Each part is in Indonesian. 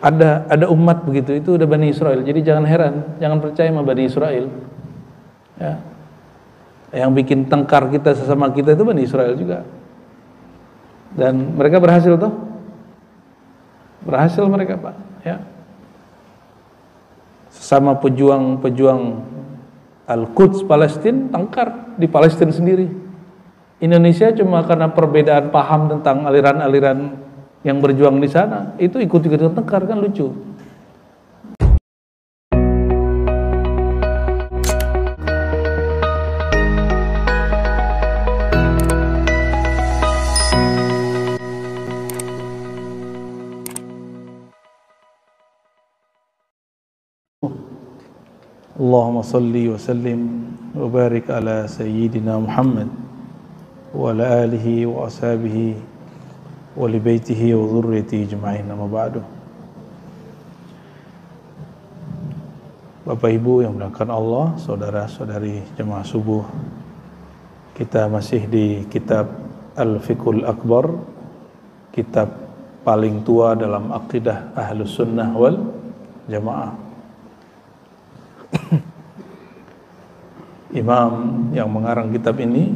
Ada umat begitu, itu udah Bani Israel. Jadi jangan heran, jangan percaya sama Bani Israel. Ya. Yang bikin tengkar kita sesama kita itu Bani Israel juga. Dan mereka berhasil toh? Berhasil mereka, Pak, ya. Sesama pejuang Al-Quds Palestina tengkar di Palestina sendiri. Indonesia cuma karena perbedaan paham tentang aliran-aliran yang berjuang di sana, itu ikut-ikutan tengkar, kan lucu. Allahumma salli wa sallim wa barik ala sayyidina Muhammad wa ala alihi wa ashabihi wa li baitihi wa dhurriyyatihi ajma'in, amma ba'du. Bapak Ibu yang dimuliakan Allah, saudara-saudari jemaah subuh, kita masih di kitab Al-Fiqhul Akbar, kitab paling tua dalam akidah Ahlus Sunnah wal Jamaah. Imam yang mengarang kitab ini,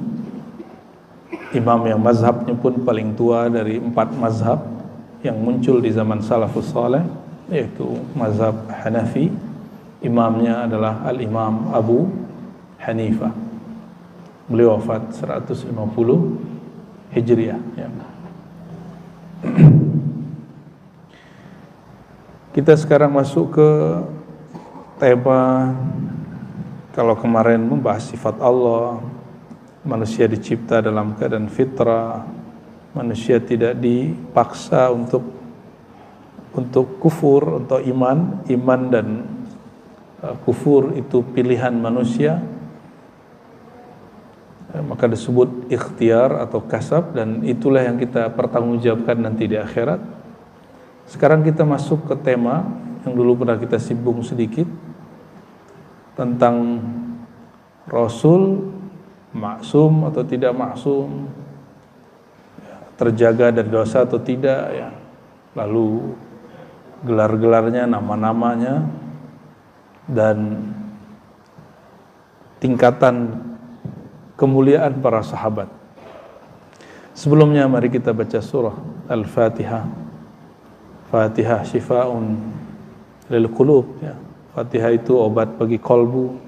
imam yang mazhabnya pun paling tua dari 4 mazhab yang muncul di zaman salafus saleh, yaitu mazhab Hanafi. Imamnya adalah Al-Imam Abu Hanifah. Beliau wafat 150 Hijriah, ya. Kita sekarang masuk ke tema, kalau kemarin membahas sifat Allah, manusia dicipta dalam keadaan fitrah, manusia tidak dipaksa untuk kufur atau iman dan kufur itu pilihan manusia, maka disebut ikhtiar atau kasab, dan itulah yang kita pertanggungjawabkan nanti di akhirat. Sekarang kita masuk ke tema yang dulu pernah kita singgung sedikit, tentang Rasul maksum atau tidak maksum, terjaga dari dosa atau tidak, ya. Lalu gelar-gelarnya, nama-namanya, dan tingkatan kemuliaan para sahabat. Sebelumnya mari kita baca surah Al-Fatihah. Fatihah syifaun lil qulub, ya. Fatihah itu obat bagi kolbu,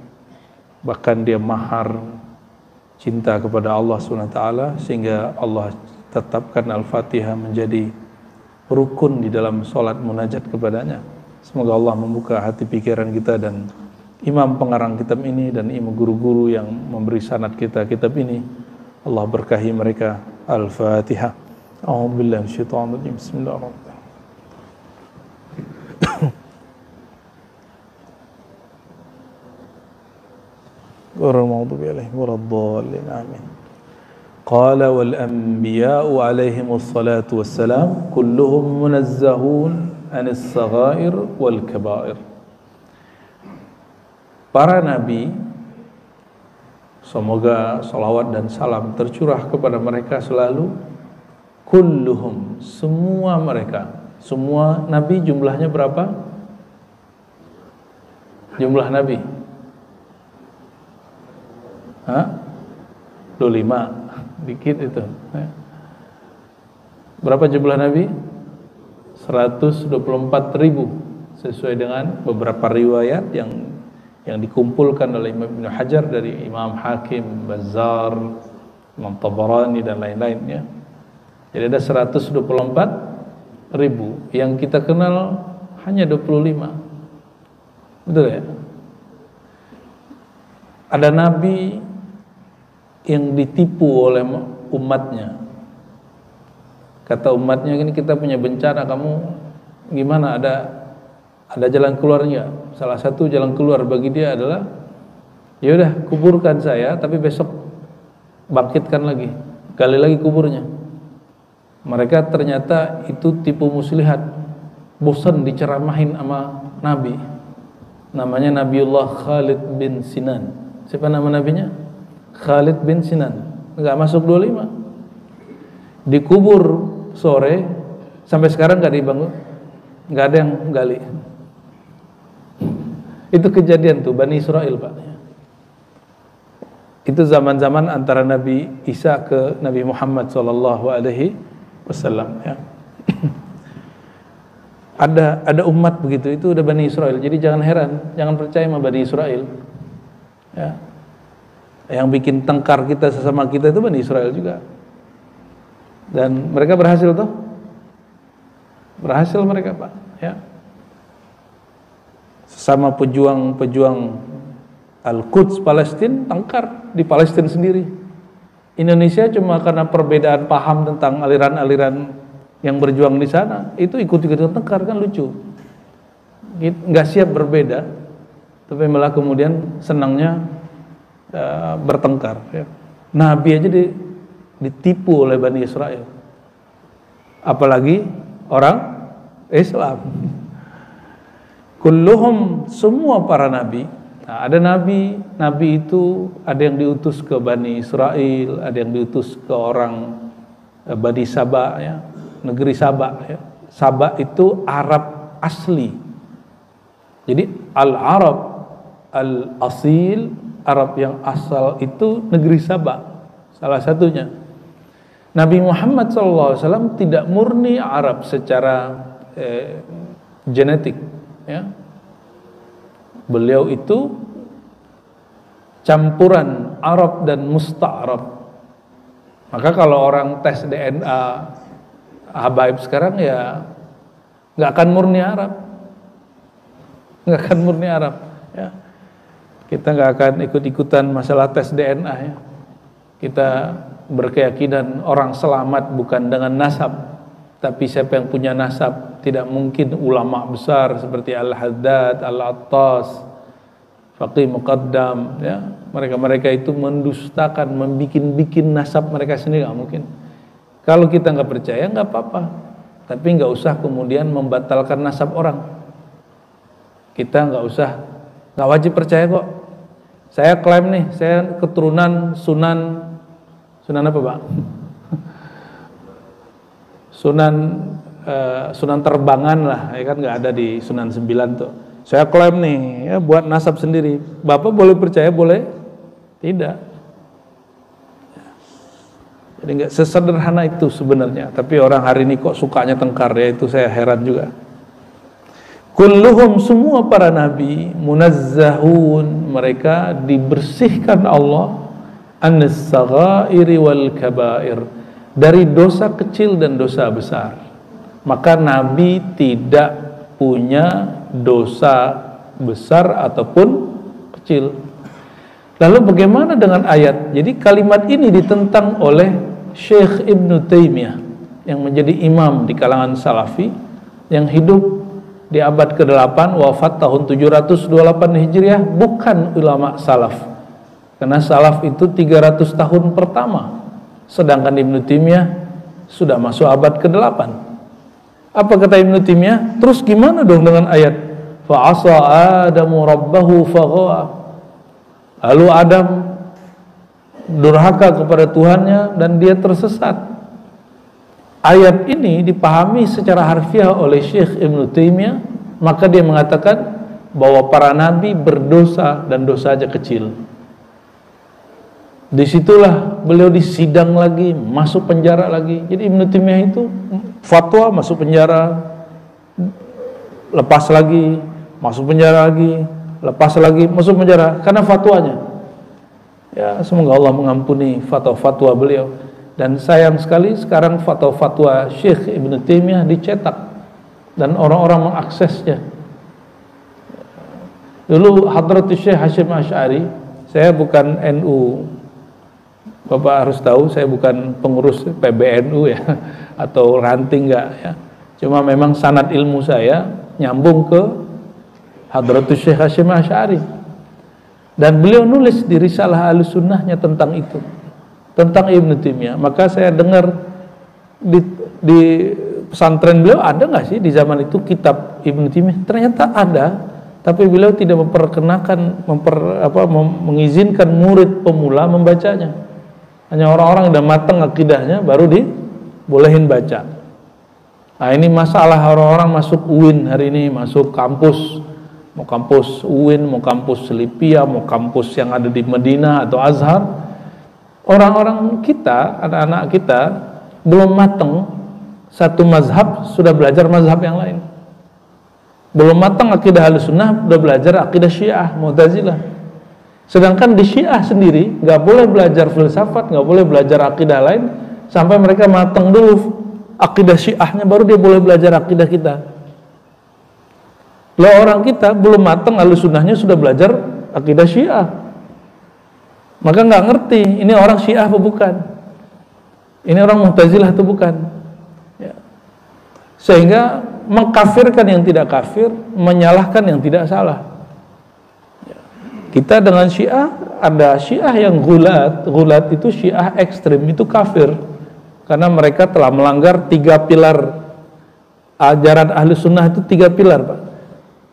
bahkan dia mahar cinta kepada Allah SWT, sehingga Allah tetapkan Al-Fatihah menjadi rukun di dalam sholat munajat kepadanya. Semoga Allah membuka hati pikiran kita dan imam pengarang kitab ini dan imam guru-guru yang memberi sanad kita kitab ini, Allah berkahi mereka. Al-Fatihah. A'udzubillahi minasyaitonir rajim. Bismillahirrahmanirrahim. Ghairil maghdubi alaihim waladdallin. Amin. Qala wal anbiya'u alaihimus salatu wassalam kulluhum munazzahun anis saghair wal kabair. Para nabi, semoga salawat dan salam tercurah kepada mereka selalu, kulluhum, semua mereka, semua nabi. Jumlahnya berapa? Jumlah nabi? 25, dikit itu. Berapa jumlah nabi? 124.000, sesuai dengan beberapa riwayat yang dikumpulkan oleh Imam Ibnu Hajar dari Imam Hakim, Bazzar, Imam Tabarani dan lain-lain, ya. Jadi ada 124.000, yang kita kenal hanya 25. Betul ya? Ada nabi yang ditipu oleh umatnya. Kata umatnya, ini kita punya bencana, kamu gimana, ada jalan keluarnya? Salah satu jalan keluar bagi dia adalah, ya udah kuburkan saya, tapi besok bangkitkan lagi, gali lagi kuburnya. Mereka ternyata itu tipu muslihat, bosan diceramahin sama nabi. Namanya Nabiullah Khalid bin Sinan. Siapa nama nabinya? Khalid bin Sinan. Enggak masuk 25. Dikubur sore, sampai sekarang enggak dibangun. nggak ada yang gali. Itu kejadian tuh Bani Israel, Pak. Itu zaman-zaman antara Nabi Isa ke Nabi Muhammad SAW, ya. Ada umat begitu, itu udah Bani Israel. Jadi jangan heran, jangan percaya sama Bani Israel, ya. Yang bikin tengkar kita sesama kita itu Bani Israel juga. Dan mereka berhasil tuh, berhasil mereka, Pak, ya. Sesama pejuang Al-Quds Palestina tengkar di Palestina sendiri. Indonesia cuma karena perbedaan paham tentang aliran-aliran yang berjuang di sana, itu ikut-ikutan tengkar, kan lucu. Nggak siap berbeda, tapi malah kemudian senangnya bertengkar, ya. Nabi aja ditipu oleh Bani Israel, apalagi orang Islam. Kulluhum, semua para nabi. Nah, ada nabi itu ada yang diutus ke Bani Israel, ada yang diutus ke orang Bani Saba, ya, negeri Saba, ya. Saba itu Arab asli. Jadi al-Arab al-asil, Arab yang asal itu negeri Saba, salah satunya. Nabi Muhammad SAW tidak murni Arab secara genetik, ya. Beliau itu campuran Arab dan Musta'arab. Maka kalau orang tes DNA habaib sekarang, ya nggak akan murni Arab, nggak akan murni Arab, ya. Kita nggak akan ikut-ikutan masalah tes DNA, ya. Kita berkeyakinan orang selamat bukan dengan nasab, tapi siapa yang punya nasab. Tidak mungkin ulama besar seperti Al-Haddad, Al-Attas, Faqih Muqaddam, ya. Mereka itu mendustakan, membikin nasab mereka sendiri, nggak mungkin. Kalau kita nggak percaya, nggak apa-apa, tapi nggak usah kemudian membatalkan nasab orang. Kita nggak wajib percaya kok. Saya klaim nih, saya keturunan Sunan apa, Pak? Sunan Terbangan lah, ya kan, nggak ada di Sunan 9 tuh. Saya klaim nih, ya, buat nasab sendiri. Bapak boleh percaya, boleh tidak. Jadi nggak sesederhana itu sebenarnya. Tapi orang hari ini kok sukanya tengkar, ya, itu saya heran juga. Kulluhum, semua para nabi, munazzahun, mereka dibersihkan Allah an-saghairi wal kabair, dari dosa kecil dan dosa besar. Maka Nabi tidak punya dosa besar ataupun kecil. Lalu bagaimana dengan ayat? Jadi kalimat ini ditentang oleh Syekh Ibn Taimiyah yang menjadi imam di kalangan Salafi, yang hidup di abad ke-8, wafat tahun 728 Hijriah, bukan ulama Salaf. Karena Salaf itu 300 tahun pertama, sedangkan Ibn Taimiyah sudah masuk abad ke-8. Apa kata Ibn Taimiyah? Terus gimana dong dengan ayat fa'asa Adamu rabbahu faghawa? Lalu Adam durhaka kepada Tuhannya dan dia tersesat. Ayat ini dipahami secara harfiah oleh Syekh Ibn Taimiyah, maka dia mengatakan bahwa para nabi berdosa dan dosa aja kecil. Disitulah beliau disidang lagi, masuk penjara lagi. Jadi Ibn Taimiyah itu fatwa, masuk penjara, lepas lagi, masuk penjara lagi, lepas lagi, masuk penjara, karena fatwanya. Ya, semoga Allah mengampuni fatwa-fatwa beliau. Dan sayang sekali sekarang fatwa-fatwa Syekh Ibn Taimiyah dicetak dan orang-orang mengaksesnya. Dulu Hadratus Syekh Hasyim Asy'ari, saya bukan NU, Bapak harus tahu, saya bukan pengurus PBNU, ya, atau ranting, enggak, ya. Cuma memang sanad ilmu saya nyambung ke Hadratus Syekh Hasyim Asy'ari. Dan beliau nulis di Risalah Ahlussunnahnya tentang itu, tentang Ibn Taimiyah. Maka saya dengar di pesantren beliau, ada nggak sih di zaman itu kitab Ibn Taimiyah? Ternyata ada, tapi beliau tidak memperkenalkan, mengizinkan murid pemula membacanya. Hanya orang-orang yang sudah matang akidahnya baru dibolehin baca. Nah, ini masalah orang-orang masuk UIN hari ini, masuk kampus, mau kampus UIN, mau kampus Selipia, mau kampus yang ada di Medina atau Azhar. Orang-orang kita, anak-anak kita belum matang satu mazhab, sudah belajar mazhab yang lain. Belum matang akidah Ahlussunnah, sudah belajar akidah Syiah, Mu'tazilah. Sedangkan di Syiah sendiri nggak boleh belajar filsafat, nggak boleh belajar akidah lain sampai mereka matang dulu akidah Syiahnya, baru dia boleh belajar akidah kita. Lo orang kita belum matang Ahlussunnahnya sudah belajar akidah Syiah, maka nggak ngerti ini orang Syiah apa bukan, ini orang Mu'tazilah atau bukan, ya. Sehingga mengkafirkan yang tidak kafir, menyalahkan yang tidak salah. Kita dengan Syiah, ada Syiah yang gulat itu Syiah ekstrim, itu kafir karena mereka telah melanggar 3 pilar ajaran Ahlussunnah. Itu 3 pilar, Pak: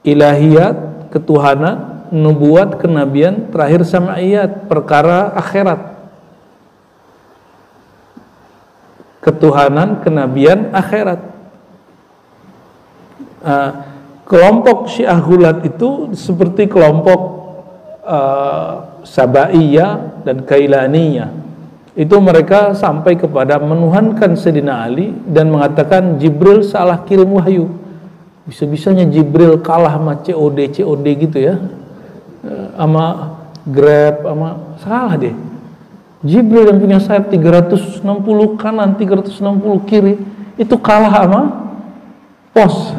ilahiyat, ketuhanan, nubuat, kenabian, terakhir sama'iyat, perkara akhirat. Ketuhanan, kenabian, akhirat. Kelompok Syiah gulat itu seperti kelompok Sabaiyah dan Kailaniyah. Itu mereka sampai kepada menuhankan Sayyidina Ali dan mengatakan Jibril salah kirim wahyu. Bisa-bisanya Jibril kalah sama COD gitu ya, sama Grab, sama salah deh. Jibril yang punya sayap 360 kanan, 360 kiri, itu kalah sama pos.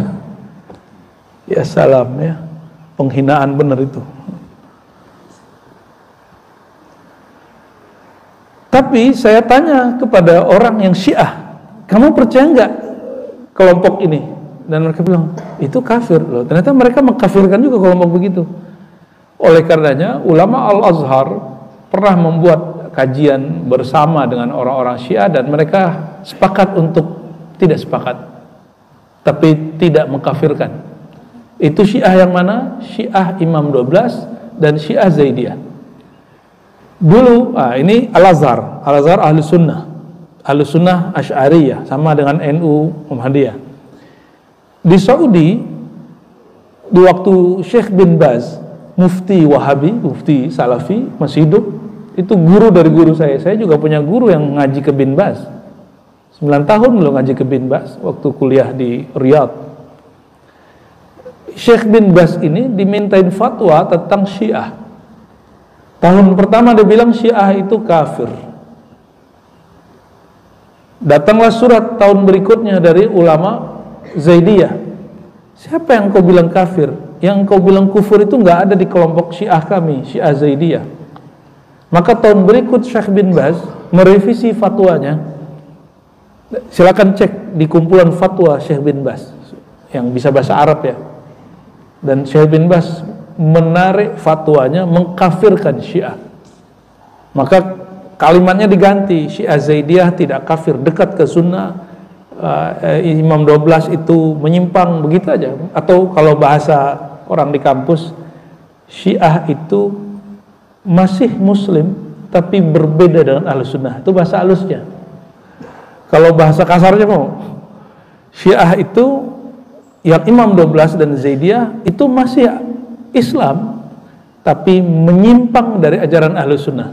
Ya salam ya, penghinaan benar itu. Tapi saya tanya kepada orang yang Syiah, kamu percaya nggak kelompok ini? Dan mereka bilang itu kafir loh. Ternyata mereka mengkafirkan juga kelompok begitu. Oleh karenanya ulama Al-Azhar pernah membuat kajian bersama dengan orang-orang Syiah dan mereka sepakat untuk tidak sepakat, tapi tidak mengkafirkan. Itu Syiah yang mana? Syiah Imam 12 dan Syiah Zaidiyah. Dulu, ini Al-Azhar Ahlussunnah, Ahlussunnah Asy'ariyah, sama dengan NU Muhammadiyah. Di Saudi, di waktu Syekh bin Baz, mufti Wahabi, mufti Salafi, masih hidup, itu guru dari guru saya. Saya juga punya guru yang ngaji ke bin Baz. 9 tahun belum ngaji ke bin Baz waktu kuliah di Riyadh. Syekh bin Baz ini dimintain fatwa tentang Syiah. Tahun pertama dia bilang Syiah itu kafir. Datanglah surat tahun berikutnya dari ulama Zaidiyah. Siapa yang kau bilang kafir? Yang kau bilang kufur itu nggak ada di kelompok Syiah kami, Syiah Zaidiyah. Maka tahun berikut Syekh bin Baz merevisi fatwanya. Silakan cek di kumpulan fatwa Syekh bin Baz yang bisa bahasa Arab ya. Dan Syekh bin Baz menarik fatwanya mengkafirkan Syiah. Maka kalimatnya diganti, Syiah Zaidiyah tidak kafir, dekat ke sunnah, Imam 12 itu menyimpang, begitu aja. Atau kalau bahasa orang di kampus, Syiah itu masih muslim tapi berbeda dengan Ahlussunnah. Itu bahasa halusnya. Kalau bahasa kasarnya mau, Syiah itu yang Imam 12 dan Zaidiyah itu masih Islam tapi menyimpang dari ajaran Ahlussunnah.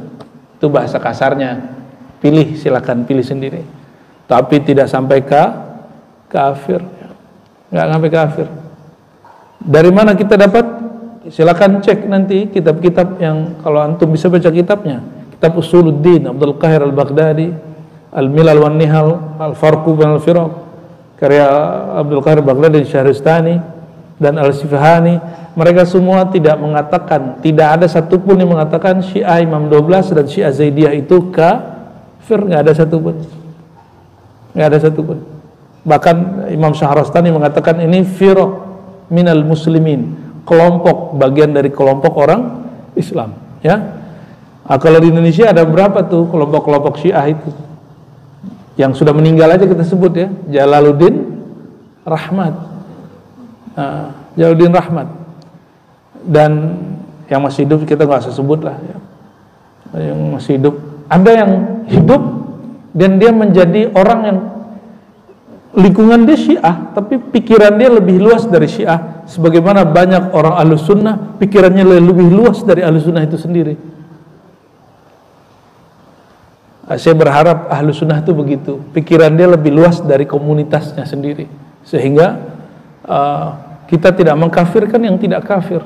Itu bahasa kasarnya. Pilih, silakan pilih sendiri. Tapi tidak sampai kafir. Nggak sampai kafir. Dari mana kita dapat? Silakan cek nanti kitab-kitab yang kalau antum bisa baca kitabnya. Kitab Usuluddin Abdul Qahir Al-Baghdadi, Al-Milal wan Nihal, Al-Farqu bainal Firaq, karya Abdul Qahir Baghdadi, Syahristani dan Al-Sifahani. Mereka semua tidak mengatakan, tidak ada satupun yang mengatakan Syiah Imam 12 dan Syiah Zaidiyah itu kafir. Nggak ada satupun. Nggak ada satupun. Bahkan Imam Syahristani mengatakan ini firaq minal muslimin, kelompok, bagian dari kelompok orang Islam, ya. Nah, kalau di Indonesia ada berapa tuh kelompok-kelompok Syiah itu? Yang sudah meninggal aja kita sebut ya, Jalaluddin Rahmat, Jalaluddin Rahmat, dan yang masih hidup kita nggak usah sebut lah ya. Yang masih hidup, ada yang hidup dan dia menjadi orang yang lingkungan dia Syiah, tapi pikiran dia lebih luas dari Syiah. Sebagaimana banyak orang Ahlus Sunnah, pikirannya lebih luas dari Ahlus Sunnah itu sendiri. Saya berharap Ahlus Sunnah itu begitu, pikiran dia lebih luas dari komunitasnya sendiri, sehingga kita tidak mengkafirkan yang tidak kafir.